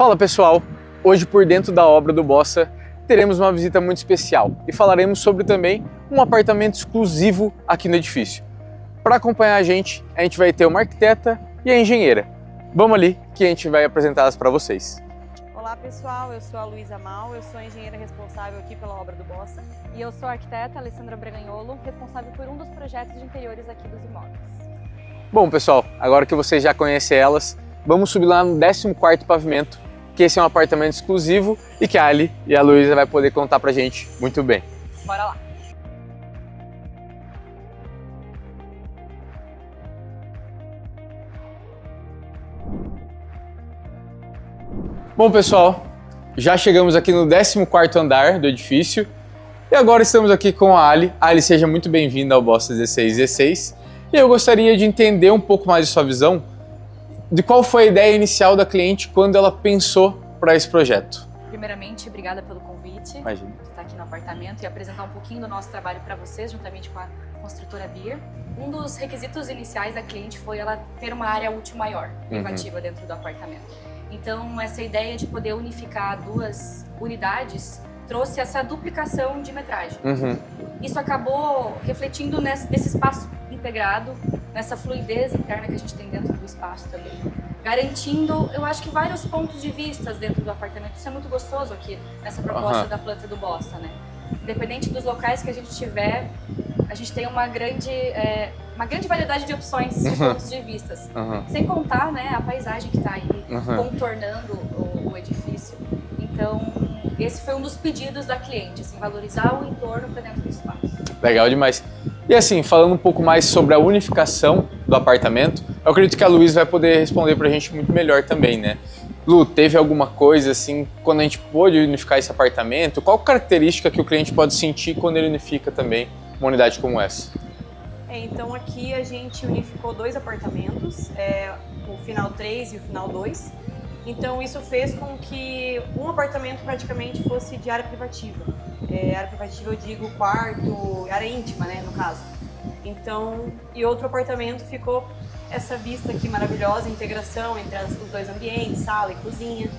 Fala pessoal, hoje por dentro da obra do Bossa teremos uma visita muito especial e falaremos sobre também um apartamento exclusivo aqui no edifício. Para acompanhar a gente vai ter uma arquiteta e a engenheira. Vamos ali que a gente vai apresentá-las para vocês. Olá pessoal, eu sou a Luísa Mal, eu sou a engenheira responsável aqui pela obra do Bossa. E eu sou a arquiteta Alessandra Breganholo, responsável por um dos projetos de interiores aqui dos imóveis. Bom pessoal, agora que vocês já conhecem elas, vamos subir lá no 14º pavimento, que esse é um apartamento exclusivo e que a Ali e a Luísa vai poder contar pra gente muito bem. Bora lá! Bom pessoal, já chegamos aqui no 14º andar do edifício e agora estamos aqui com a Ali. Ali, seja muito bem-vinda ao Bossa 1616 e eu gostaria de entender um pouco mais de sua visão de qual foi a ideia inicial da cliente quando ela pensou para esse projeto. Primeiramente, obrigada pelo convite. Imagina. De estar aqui no apartamento e apresentar um pouquinho do nosso trabalho para vocês, juntamente com a construtora Beer. Um dos requisitos iniciais da cliente foi ela ter uma área útil maior, privativa dentro do apartamento. Então, essa ideia de poder unificar duas unidades trouxe essa duplicação de metragem. Isso acabou refletindo nesse espaço integrado, nessa fluidez interna que a gente tem dentro do espaço também, garantindo, eu acho que vários pontos de vista dentro do apartamento. Isso é muito gostoso aqui, nessa proposta da planta do Bossa, né? Independente dos locais que a gente tiver, a gente tem uma grande variedade de opções de pontos de vistas. Sem contar, né, a paisagem que está aí contornando o edifício. Então, esse foi um dos pedidos da cliente, assim, valorizar o entorno para dentro do espaço. Legal demais. E assim, falando um pouco mais sobre a unificação do apartamento, eu acredito que a Luísa vai poder responder pra gente muito melhor também, né? Lu, teve alguma coisa assim, quando a gente pôde unificar esse apartamento, qual característica que o cliente pode sentir quando ele unifica também uma unidade como essa? Então aqui a gente unificou dois apartamentos, o final 3 e o final 2. Então isso fez com que um apartamento praticamente fosse de área privativa. Área privativa eu digo quarto, área íntima, né, no caso. Então, e outro apartamento ficou essa vista aqui maravilhosa, integração entre os dois ambientes, sala e cozinha.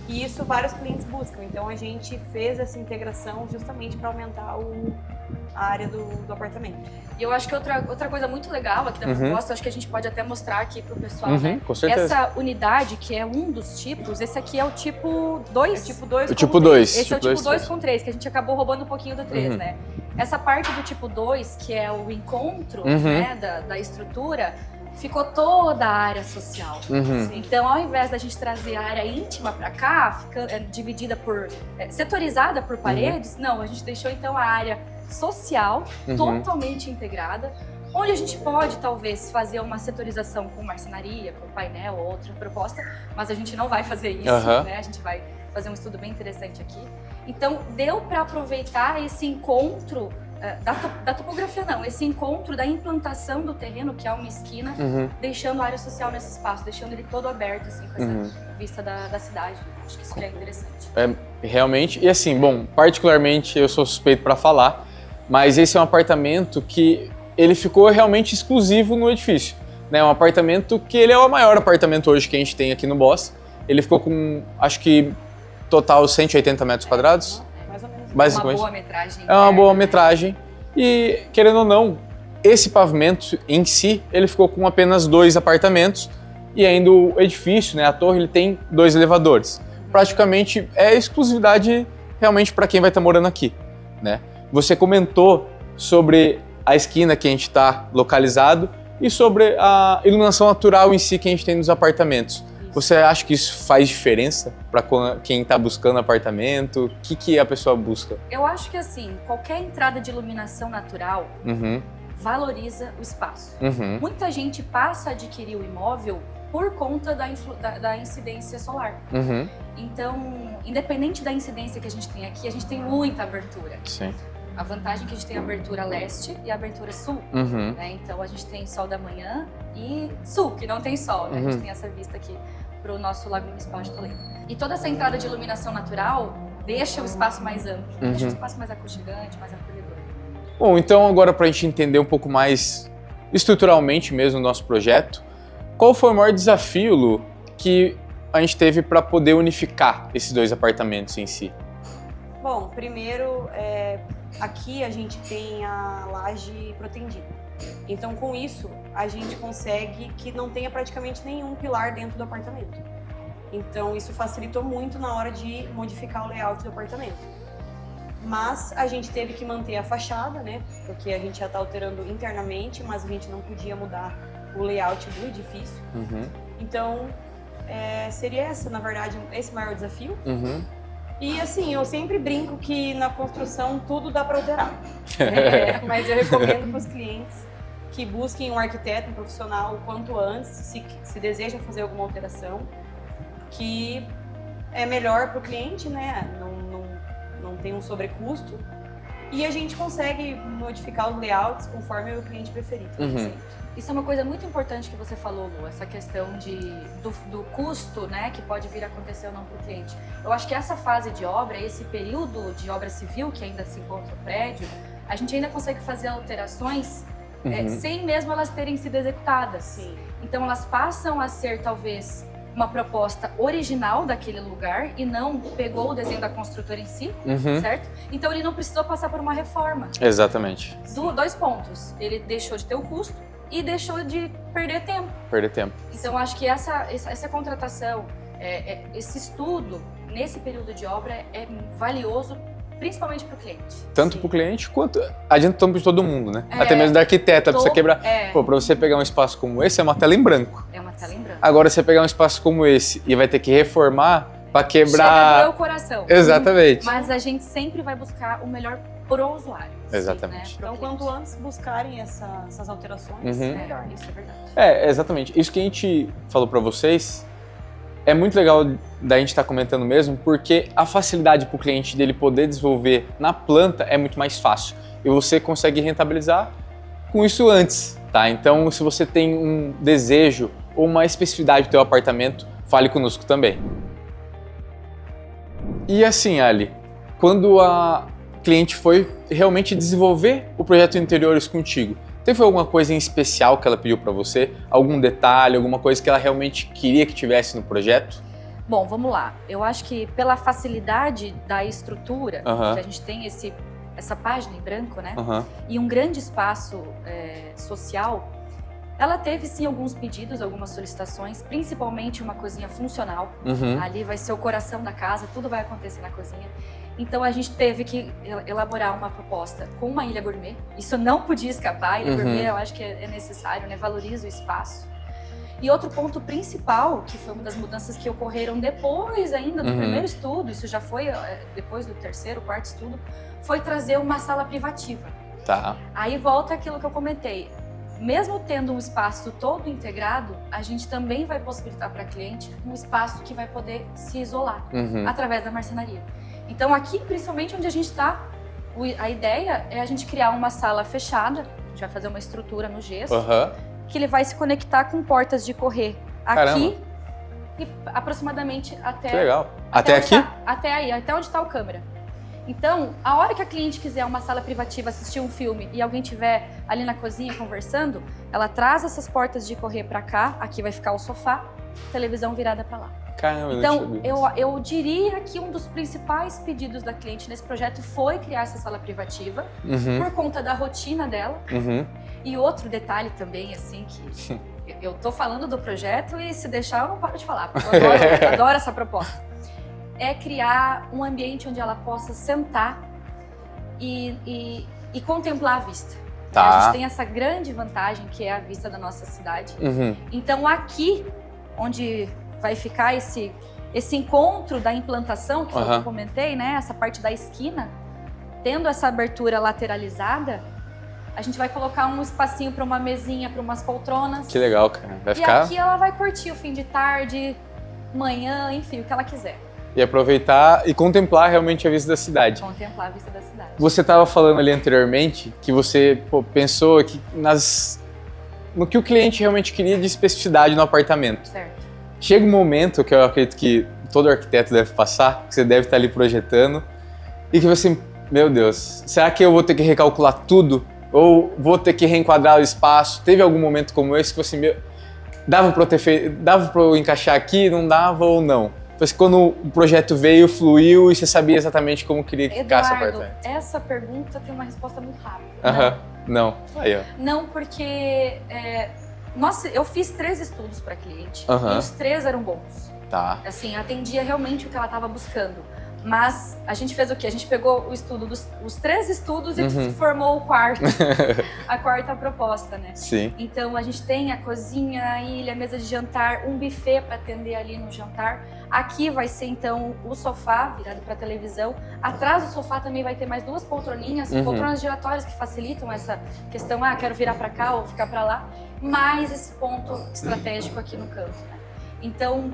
E isso vários clientes buscam. Então a gente fez essa integração justamente para aumentar a área do apartamento. E eu acho que outra coisa muito legal aqui da proposta, acho que a gente pode até mostrar aqui para o pessoal, né? Com certeza. Essa unidade, que é um dos tipos, esse aqui é o tipo 2. É tipo 2 o tipo 2. Esse é o tipo 2 com 3, que a gente acabou roubando um pouquinho do 3, né? Essa parte do tipo 2, que é o encontro, né, da estrutura, ficou toda a área social. Então, ao invés da gente trazer a área íntima para cá, dividida setorizada por paredes, não, a gente deixou então a área social totalmente integrada, onde a gente pode talvez fazer uma setorização com marcenaria, com painel ou outra proposta, mas a gente não vai fazer isso, né? A gente vai fazer um estudo bem interessante aqui. Então, deu para aproveitar esse encontro da topografia não, esse encontro da implantação do terreno, que é uma esquina, deixando a área social nesse espaço, deixando ele todo aberto, assim, com essa vista da cidade. Acho que isso é interessante. Realmente, e assim, bom, particularmente eu sou suspeito para falar, mas esse é um apartamento que ele ficou realmente exclusivo no edifício, né? Um apartamento que ele é o maior apartamento hoje que a gente tem aqui no Bossa. Ele ficou com, acho que, total 180 metros quadrados. Mais ou menos. Uma boa metragem. É uma boa metragem. E, querendo ou não, esse pavimento em si, ele ficou com apenas 2 apartamentos e ainda o edifício, né, a torre, ele tem 2 elevadores. Praticamente é exclusividade realmente para quem vai estar morando aqui, né? Você comentou sobre a esquina que a gente está localizado e sobre a iluminação natural em si que a gente tem nos apartamentos. Você acha que isso faz diferença para quem está buscando apartamento? O que a pessoa busca? Eu acho que assim, qualquer entrada de iluminação natural valoriza o espaço. Muita gente passa a adquirir o imóvel por conta da incidência solar. Então, independente da incidência que a gente tem aqui, a gente tem muita abertura. Sim. A vantagem é que a gente tem a abertura leste e a abertura sul, né? Então a gente tem sol da manhã e sul, que não tem sol, né? A gente tem essa vista aqui para o nosso Lago Municipal de Toledo. E toda essa entrada de iluminação natural deixa o espaço mais amplo, deixa o espaço mais aconchegante, mais acolhedor. Bom, então agora para a gente entender um pouco mais estruturalmente mesmo o nosso projeto, qual foi o maior desafio, Lu, que a gente teve para poder unificar esses dois apartamentos em si? Bom, primeiro, aqui a gente tem a laje protendida. Então, com isso, a gente consegue que não tenha praticamente nenhum pilar dentro do apartamento. Então, isso facilitou muito na hora de modificar o layout do apartamento. Mas a gente teve que manter a fachada, né? Porque a gente já está alterando internamente, mas a gente não podia mudar o layout do edifício. Então, seria na verdade, esse maior desafio. E assim, eu sempre brinco que na construção tudo dá para alterar. Mas eu recomendo para os clientes que busquem um arquiteto, um profissional o quanto antes, se desejam fazer alguma alteração, que é melhor para o cliente, né? Não tem um sobrecusto. E a gente consegue modificar os layouts conforme o cliente preferir. Isso é uma coisa muito importante que você falou, Lu, essa questão do custo, né, que pode vir a acontecer ou não para o cliente. Eu acho que essa fase de obra, esse período de obra civil que ainda se encontra no prédio, a gente ainda consegue fazer alterações sem mesmo elas terem sido executadas. Sim. Então elas passam a ser talvez uma proposta original daquele lugar e não pegou o desenho da construtora em si, certo? Então ele não precisou passar por uma reforma. Exatamente. 2 pontos. Ele deixou de ter o custo e deixou de perder tempo. Então, acho que essa contratação, esse estudo, nesse período de obra, é valioso, principalmente para o cliente. Tanto para o cliente, quanto adiantando para todo mundo, né? Até mesmo da arquiteta, para você quebrar. Pô, para você pegar um espaço como esse, é uma tela em branco. É uma tela em branco. Agora, você pegar um espaço como esse e vai ter que reformar para quebrar... Chega do meu coração. Exatamente. Mas a gente sempre vai buscar o melhor pro usuário. Exatamente. Né? Então, quanto antes buscarem essas alterações, melhor. Isso é verdade. Exatamente. Isso que a gente falou para vocês é muito legal da gente estar comentando mesmo, porque a facilidade para o cliente dele poder desenvolver na planta é muito mais fácil. E você consegue rentabilizar com isso antes, tá? Então, se você tem um desejo ou uma especificidade do teu apartamento, fale conosco também. E assim, Ali, quando a cliente foi realmente desenvolver o projeto de interiores contigo, teve alguma coisa em especial que ela pediu para você? Algum detalhe, alguma coisa que ela realmente queria que tivesse no projeto? Bom, vamos lá. Eu acho que pela facilidade da estrutura, que a gente tem essa página em branco, né? E um grande espaço social, ela teve sim alguns pedidos, algumas solicitações, principalmente uma cozinha funcional. Ali vai ser o coração da casa, tudo vai acontecer na cozinha. Então a gente teve que elaborar uma proposta com uma ilha gourmet. Isso não podia escapar, a ilha gourmet eu acho que é necessário, né? Valoriza o espaço. E outro ponto principal, que foi uma das mudanças que ocorreram depois ainda do primeiro estudo, isso já foi depois do terceiro, quarto estudo, foi trazer uma sala privativa. Tá. Aí volta aquilo que eu comentei. Mesmo tendo um espaço todo integrado, a gente também vai possibilitar para a cliente um espaço que vai poder se isolar através da marcenaria. Então aqui, principalmente onde a gente está, a ideia é a gente criar uma sala fechada, a gente vai fazer uma estrutura no gesso, que ele vai se conectar com portas de correr aqui e aproximadamente até... Que legal. Até aqui? Até aí, até onde está a câmera. Então, a hora que a cliente quiser uma sala privativa, assistir um filme e alguém estiver ali na cozinha conversando, ela traz essas portas de correr para cá, aqui vai ficar o sofá, televisão virada para lá. Caramba, então, eu diria que um dos principais pedidos da cliente nesse projeto foi criar essa sala privativa, por conta da rotina dela. E outro detalhe também, assim, que eu tô falando do projeto e se deixar eu não paro de falar, porque eu adoro essa proposta. É criar um ambiente onde ela possa sentar e contemplar a vista. Tá. A gente tem essa grande vantagem que é a vista da nossa cidade. Então aqui, onde vai ficar esse encontro da implantação, que foi o que eu comentei, né? Essa parte da esquina, tendo essa abertura lateralizada, a gente vai colocar um espacinho para uma mesinha, para umas poltronas. Que legal, cara. Vai e ficar... aqui ela vai curtir o fim de tarde, manhã, enfim, o que ela quiser. E aproveitar e contemplar realmente a vista da cidade. Contemplar a vista da cidade. Você estava falando ali anteriormente que você pensou que no que o cliente realmente queria de especificidade no apartamento. Certo. Chega um momento que eu acredito que todo arquiteto deve passar, que você deve estar ali projetando, e que você, meu Deus, será que eu vou ter que recalcular tudo? Ou vou ter que reenquadrar o espaço? Teve algum momento como esse que você, dava para eu encaixar aqui, não dava ou não? Então, quando o projeto veio, fluiu e você sabia exatamente como queria que ficasse o apartamento? Essa pergunta tem uma resposta muito rápida. Não. Aí, ó. Não, porque eu fiz 3 estudos para cliente e os 3 eram bons. Tá. Assim, atendia realmente o que ela estava buscando. Mas a gente fez o quê? A gente pegou o estudo os 3 estudos e formou o quarto, a quarta proposta, né? Sim. Então a gente tem a cozinha, a ilha, a mesa de jantar, um buffet para atender ali no jantar. Aqui vai ser então o sofá virado para televisão. Atrás do sofá também vai ter mais 2 poltroninhas, poltronas giratórias que facilitam essa questão, quero virar para cá ou ficar para lá. Mais esse ponto estratégico aqui no canto, né? Então,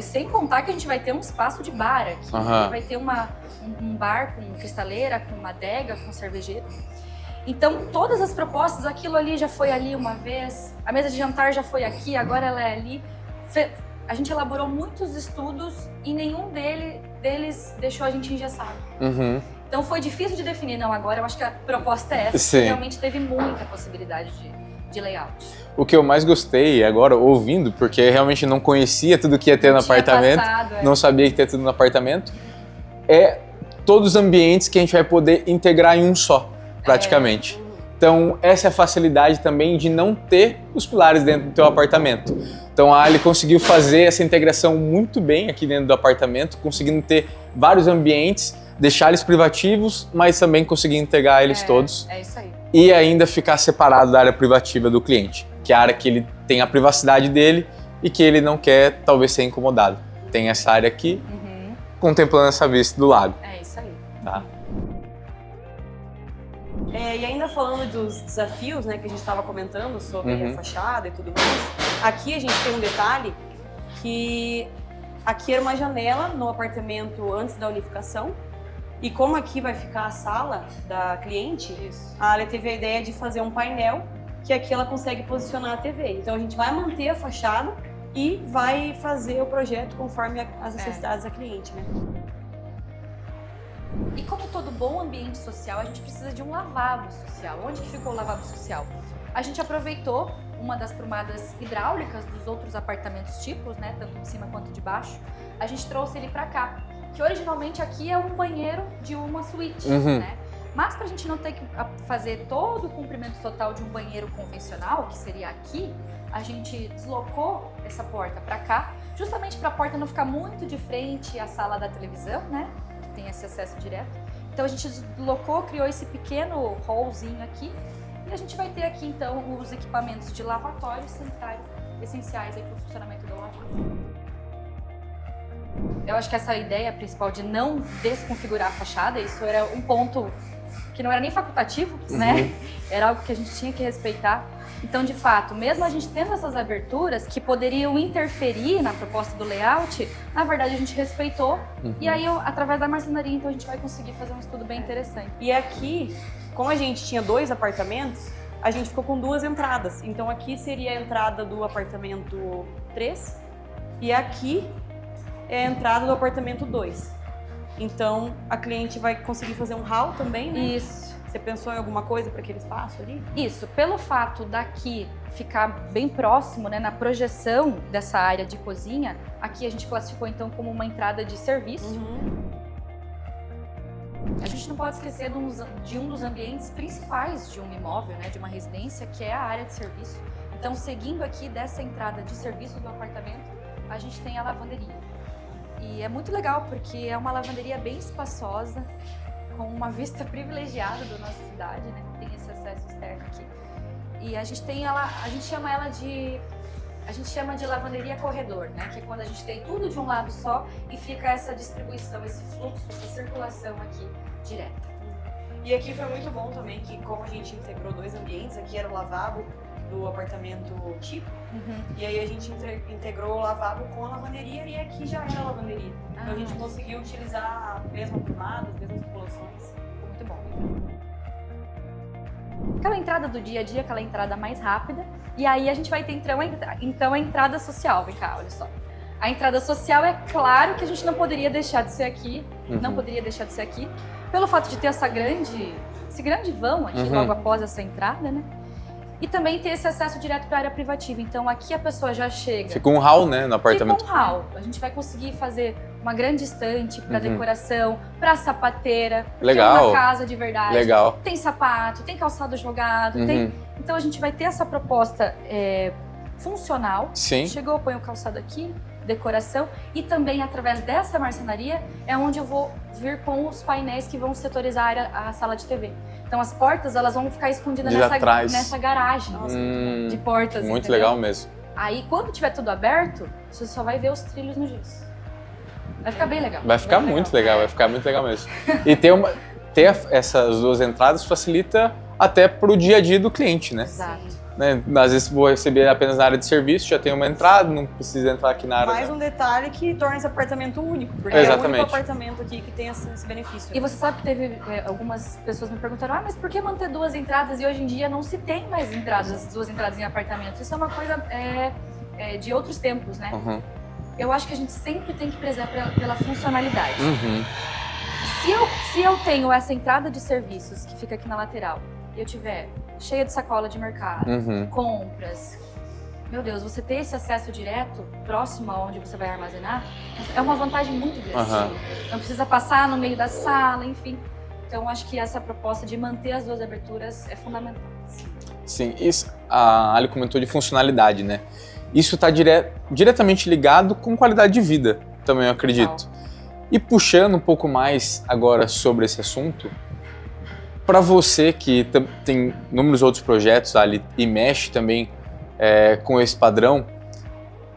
sem contar que a gente vai ter um espaço de bar aqui, vai ter um bar com cristaleira, com uma adega, com cervejeiro. Então, todas as propostas, aquilo ali já foi ali uma vez, a mesa de jantar já foi aqui, agora ela é ali. A gente elaborou muitos estudos e nenhum deles deixou a gente engessado. Então, foi difícil de definir. Não, agora eu acho que a proposta é essa. Sim. Realmente teve muita possibilidade de layout. O que eu mais gostei agora, ouvindo, porque realmente não conhecia tudo que ia ter no apartamento, não sabia que ia ter tudo no apartamento, é todos os ambientes que a gente vai poder integrar em um só, praticamente. Então, essa é a facilidade também de não ter os pilares dentro do teu apartamento. Então, a Ali conseguiu fazer essa integração muito bem aqui dentro do apartamento, conseguindo ter vários ambientes, deixar eles privativos, mas também conseguir integrar eles todos. É isso aí. E ainda ficar separado da área privativa do cliente, que é a área que ele tem a privacidade dele e que ele não quer, talvez, ser incomodado. Tem essa área aqui, contemplando essa vista do lago. É isso aí. Tá? E ainda falando dos desafios, né, que a gente estava comentando sobre a fachada e tudo mais, aqui a gente tem um detalhe que aqui era uma janela no apartamento antes da unificação. E como aqui vai ficar a sala da cliente, a Ale teve a ideia de fazer um painel que aqui ela consegue posicionar a TV. Então a gente vai manter a fachada e vai fazer o projeto conforme as necessidades da cliente, né? E como todo bom ambiente social, a gente precisa de um lavabo social. Onde que ficou o lavabo social? A gente aproveitou uma das tomadas hidráulicas dos outros apartamentos tipos, né, tanto de cima quanto de baixo. A gente trouxe ele para cá, que originalmente aqui é um banheiro de uma suíte, né? Mas para a gente não ter que fazer todo o comprimento total de um banheiro convencional, que seria aqui, a gente deslocou essa porta para cá, justamente para a porta não ficar muito de frente à sala da televisão, né? Que tem esse acesso direto. Então a gente deslocou, criou esse pequeno hallzinho aqui, e a gente vai ter aqui então os equipamentos de lavatório e sanitário essenciais para o funcionamento do lavabo. Eu acho que essa ideia principal de não desconfigurar a fachada, isso era um ponto que não era nem facultativo, né? Era algo que a gente tinha que respeitar. Então, de fato, mesmo a gente tendo essas aberturas que poderiam interferir na proposta do layout, na verdade a gente respeitou. E aí, através da marcenaria, então a gente vai conseguir fazer um estudo bem interessante. E aqui, como a gente tinha 2 apartamentos, a gente ficou com 2 entradas. Então aqui seria a entrada do apartamento 3 e aqui é a entrada do apartamento 2. Então, a cliente vai conseguir fazer um hall também, né? Isso. Você pensou em alguma coisa para aquele espaço ali? Isso. Pelo fato daqui ficar bem próximo, né, na projeção dessa área de cozinha, aqui a gente classificou então como uma entrada de serviço. A gente não pode esquecer de um dos ambientes principais de um imóvel, né, de uma residência, que é a área de serviço. Então, seguindo aqui dessa entrada de serviço do apartamento, a gente tem a lavanderia. E é muito legal porque é uma lavanderia bem espaçosa, com uma vista privilegiada da nossa cidade, né? Tem esse acesso externo aqui. E a gente tem ela, a gente chama de lavanderia corredor, né? Que é quando a gente tem tudo de um lado só e fica essa distribuição, esse fluxo, essa circulação aqui direta. E aqui foi muito bom também que, como a gente integrou 2 ambientes, aqui era o lavabo do apartamento tipo, e aí a gente integrou o lavabo com a lavanderia e aqui já era a lavanderia. Então a gente conseguiu utilizar a mesma tomada, as mesmas populações. Muito bom. Aquela entrada do dia a dia, aquela entrada mais rápida, e aí a gente vai ter então a entrada social. Vem cá, olha só. A entrada social, é claro que a gente não poderia deixar de ser aqui, pelo fato de ter esse grande vão aqui logo após essa entrada, né? E também ter esse acesso direto para a área privativa. Então aqui a pessoa já chega. Fica um hall, né, no apartamento. Fica um hall. A gente vai conseguir fazer uma grande estante para Uhum. decoração, para sapateira. Legal. Que é uma casa de verdade. Legal. Tem sapato, tem calçado jogado, Uhum. tem... Então a gente vai ter essa proposta funcional. Sim. Chegou, põe o calçado aqui, decoração. E também através dessa marcenaria é onde eu vou vir com os painéis que vão setorizar a sala de TV. Então as portas elas vão ficar escondidas De atrás. nessa garagem de portas. Muito entendeu? legal mesmo. Aí quando tiver tudo aberto, você só vai ver os trilhos no gesso. Vai ficar bem legal. Vai ficar muito legal, vai ficar muito legal mesmo. E ter essas duas entradas facilita até pro dia a dia do cliente, né? Exato. Né? Às vezes vou receber apenas na área de serviço, já tem uma entrada, não precisa entrar aqui na área. Mais um detalhe que torna esse apartamento único, porque Exatamente. é o único apartamento aqui que tem esse benefício. E você sabe que teve algumas pessoas me perguntaram, mas por que manter duas entradas e hoje em dia não se tem mais entradas, duas entradas em apartamentos? Isso é uma coisa de outros tempos, né? Uhum. Eu acho que a gente sempre tem que prezar pela funcionalidade. Uhum. Se eu tenho essa entrada de serviços que fica aqui na lateral e eu tiver cheia de sacola de mercado, Uhum. compras, meu Deus, você ter esse acesso direto, próximo aonde você vai armazenar, é uma vantagem muito grande. Uhum. Não precisa passar no meio da sala, enfim. Então, acho que essa proposta de manter as duas aberturas é fundamental. Sim, isso, a Ali comentou de funcionalidade, né? Isso está diretamente ligado com qualidade de vida, também eu acredito. E puxando um pouco mais agora sobre esse assunto, para você que tem inúmeros outros projetos ali e mexe também com esse padrão,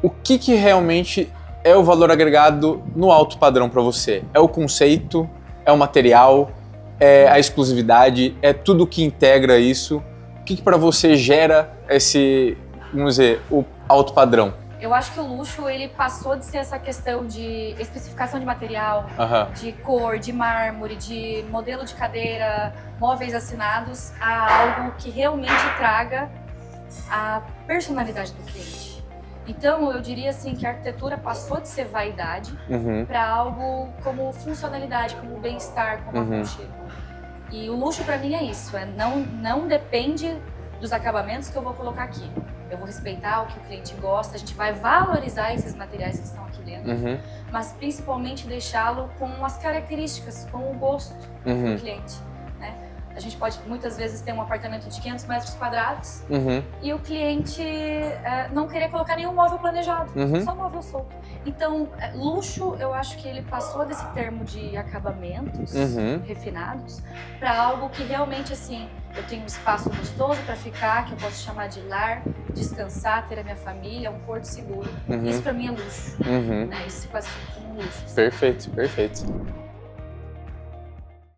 o que realmente é o valor agregado no alto padrão para você? É o conceito? É o material? É a exclusividade? É tudo que integra isso? O que para você gera esse, vamos dizer, o alto padrão? Eu acho que o luxo, ele passou de ser essa questão de especificação de material, Uhum. de cor, de mármore, de modelo de cadeira, móveis assinados, a algo que realmente traga a personalidade do cliente. Então, eu diria assim que a arquitetura passou de ser vaidade Uhum. para algo como funcionalidade, como bem-estar, como aconchego. E o luxo para mim é isso, não depende dos acabamentos que eu vou colocar aqui. Eu vou respeitar o que o cliente gosta, a gente vai valorizar esses materiais que estão aqui dentro, Uhum. mas principalmente deixá-lo com as características, com o gosto Uhum. do cliente. Né? A gente pode muitas vezes ter um apartamento de 500 metros quadrados Uhum. e o cliente não querer colocar nenhum móvel planejado, Uhum. só móvel solto. Então, luxo, eu acho que ele passou desse termo de acabamentos Uhum. refinados para algo que realmente, assim, eu tenho um espaço gostoso para ficar, que eu posso chamar de lar, descansar, ter a minha família, um porto seguro. Uhum. Isso para mim é luxo, Uhum. né? Isso se classifica como luxo. Perfeito, perfeito.